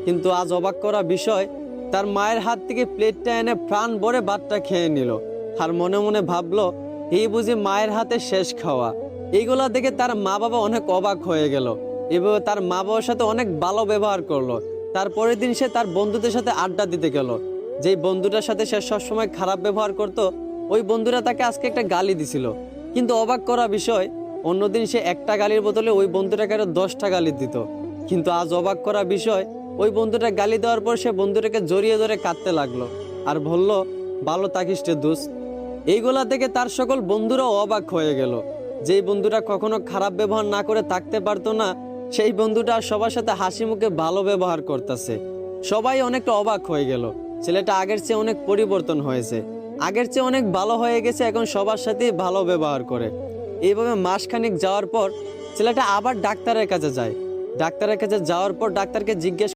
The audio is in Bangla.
কিন্তু আজ অবাক করা বিষয়, তার মায়ের হাত থেকে প্লেটটা এনে প্রাণ ভরে ভাতটা খেয়ে নিল। আর মনে মনে ভাবলো, এই বুঝি মায়ের হাতে শেষ খাওয়া। এইগুলা দেখে তার মা বাবা অনেক অবাক হয়ে গেল। এভাবে তার মা বাবার সাথে অনেক ভালো ব্যবহার করলো। তারপরের দিন সে তার বন্ধুদের সাথে আড্ডা দিতে গেল। যেই বন্ধুটার সাথে সে সবসময় খারাপ ব্যবহার করত, ওই বন্ধুরা তাকে আজকে একটা গালি দিছিল। কিন্তু অবাক করা বিষয়, অন্যদিন সে একটা গালির বদলে ওই বন্ধুটাকে আরো 10টা গালি দিত। কিন্তু আজ অবাক করা বিষয়, ওই বন্ধুটা গালি দেওয়ার পর সে বন্ধুটাকে জড়িয়ে ধরে কাঁদতে লাগলো আর বলল, ভালো থাকিস রে দোস্ত। এইগুলা দেখে তার সকল বন্ধুরাও অবাক হয়ে গেল। যেই বন্ধুটা কখনো খারাপ ব্যবহার না করে থাকতে পারতো না, সেই বন্ধুটা আর সবার সাথে হাসি মুখে ভালো ব্যবহার করতেছে। সবাই অনেকটা অবাক হয়ে গেল। ছেলেটা আগের চেয়ে অনেক পরিবর্তন হয়েছে, আগের চেয়ে অনেক ভালো হয়ে গেছে, এখন সবার সাথেই ভালো ব্যবহার করে। এইভাবে মাসখানেক যাওয়ার পর ছেলেটা আবার ডাক্তারের কাছে যায়। ডাক্তারের কাছে যাওয়ার পর ডাক্তারকে জিজ্ঞেস